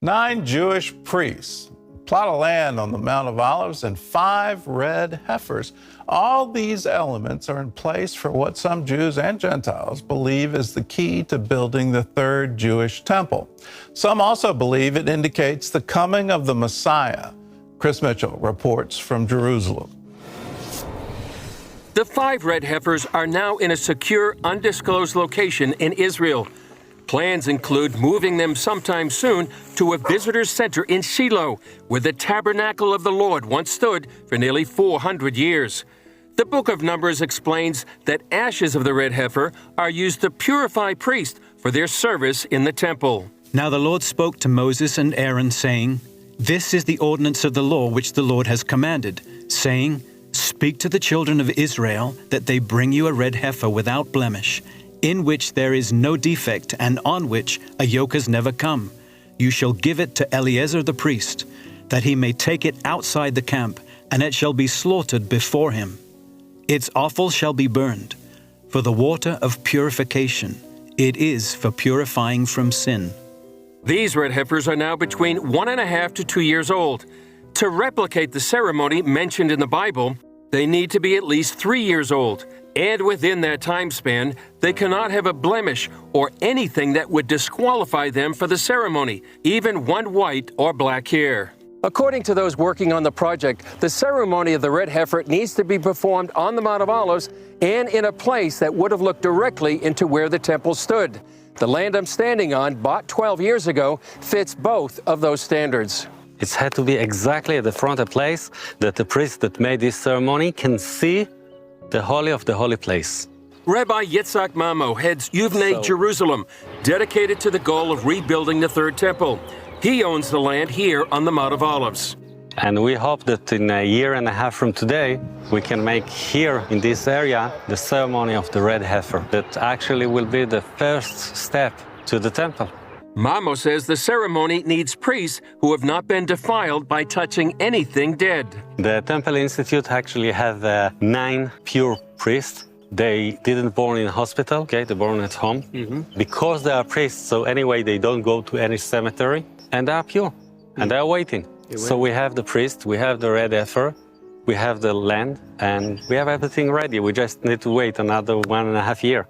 9 Jewish priests, a plot of land on the Mount of Olives, and 5 red heifers. All these elements are in place for what some Jews and Gentiles believe is the key to building the third Jewish temple. Some also believe it indicates the coming of the Messiah. Chris Mitchell reports from Jerusalem. The 5 red heifers are now in a secure, undisclosed location in Israel. Plans include moving them sometime soon to a visitor's center in Shiloh, where the tabernacle of the Lord once stood for nearly 400 years. The book of Numbers explains that ashes of the red heifer are used to purify priests for their service in the temple. Now the Lord spoke to Moses and Aaron, saying, "This is the ordinance of the law which the Lord has commanded, saying, Speak to the children of Israel that they bring you a red heifer without blemish, in which there is no defect, and on which a yoke has never come. You shall give it to Eleazar the priest, that he may take it outside the camp, and it shall be slaughtered before him. Its offal shall be burned, for the water of purification. It is for purifying from sin." These red heifers are now between 1.5 to 2 years old. To replicate the ceremony mentioned in the Bible, they need to be at least 3 years old. And within that time span, they cannot have a blemish or anything that would disqualify them for the ceremony, even one white or black hair. According to those working on the project, the ceremony of the red heifer needs to be performed on the Mount of Olives and in a place that would have looked directly into where the temple stood. The land I'm standing on, bought 12 years ago, fits both of those standards. It's had to be exactly at the front, a place that the priest that made this ceremony can see the Holy of the Holy Place. Rabbi Yitzhak Mamo heads Yuvnei Jerusalem, dedicated to the goal of rebuilding the Third Temple. He owns the land here on the Mount of Olives. And we hope that in a year and a half from today, we can make here in this area the ceremony of the red heifer. That actually will be the first step to the temple. Mamo says the ceremony needs priests who have not been defiled by touching anything dead. The Temple Institute actually have 9 pure priests. They didn't born in hospital, okay? They born at home. Because they are priests, so anyway, they don't go to any cemetery, and they are pure, and they are waiting. So we have the priest, we have the red heifer, we have the land, and we have everything ready. We just need to wait another 1.5 years.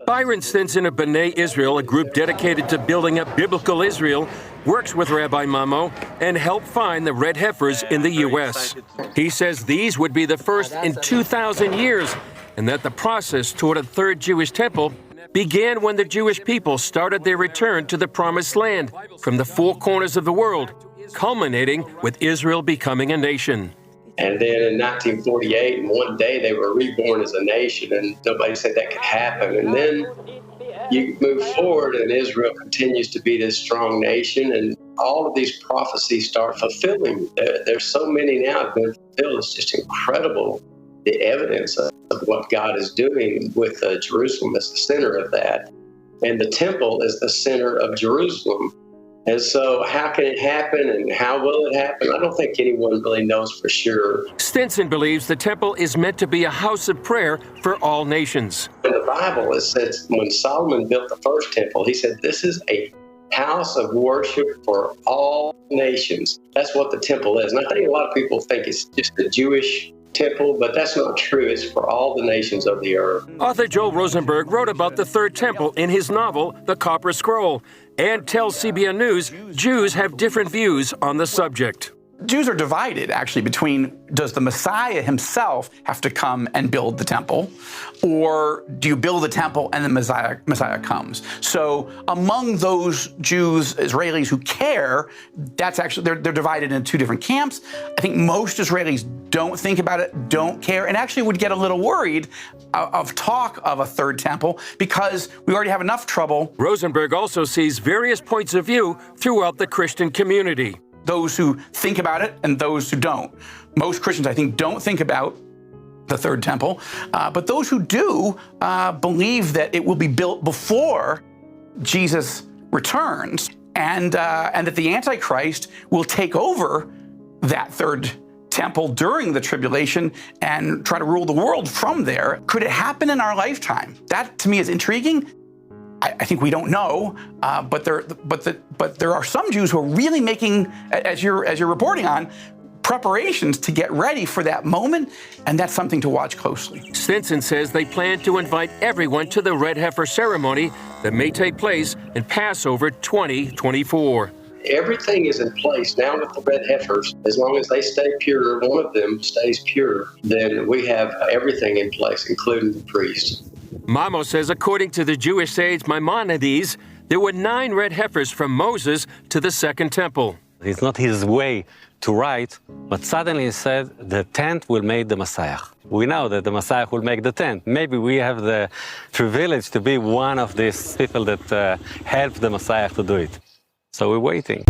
Byron Stinson of B'nai Israel, a group dedicated to building up biblical Israel, works with Rabbi Mamo and helped find the red heifers in the U.S. He says these would be the first in 2,000 years, and that the process toward a third Jewish temple began when the Jewish people started their return to the Promised Land from the 4 corners of the world, culminating with Israel becoming a nation. And then in 1948, in one day, they were reborn as a nation, and nobody said that could happen. And then you move forward, and Israel continues to be this strong nation, and all of these prophecies start fulfilling. There's so many now that have been fulfilled. It's just incredible, the evidence of what God is doing with Jerusalem as the center of that. And the temple is the center of Jerusalem. And so how can it happen and how will it happen? I don't think anyone really knows for sure. Stinson believes the temple is meant to be a house of prayer for all nations. In the Bible, it says when Solomon built the first temple, he said, this is a house of worship for all nations. That's what the temple is. And I think a lot of people think it's just a Jewish temple, but that's not true. It's for all the nations of the earth. Author Joel Rosenberg wrote about the Third Temple in his novel, The Copper Scroll, and tells CBN News Jews have different views on the subject. Jews are divided, actually, between does the Messiah himself have to come and build the temple, or do you build the temple and the Messiah comes? So among those Jews, Israelis who care, that's actually, they're divided into 2 different camps. I think most Israelis don't think about it, don't care, and actually would get a little worried of talk of a third temple because we already have enough trouble. Rosenberg also sees various points of view throughout the Christian community. Those who think about it and those who don't. Most Christians, I think, don't think about the third temple, but those who do believe that it will be built before Jesus returns, and that the Antichrist will take over that third temple during the tribulation and try to rule the world from there. Could it happen in our lifetime? That, to me, is intriguing. I think we don't know, but there are some Jews who are really making, as you're reporting on, preparations to get ready for that moment, and that's something to watch closely. Stinson says they plan to invite everyone to the red heifer ceremony that may take place in Passover 2024. Everything is in place now with the red heifers. As long as they stay pure, one of them stays pure, then we have everything in place, including the priest. Mamo says according to the Jewish sage Maimonides, there were 9 red heifers from Moses to the Second Temple. It's not his way to write, but suddenly he said the tent will make the Messiah. We know that the Messiah will make the tent. Maybe we have the privilege to be one of these people that help the Messiah to do it. So we're waiting.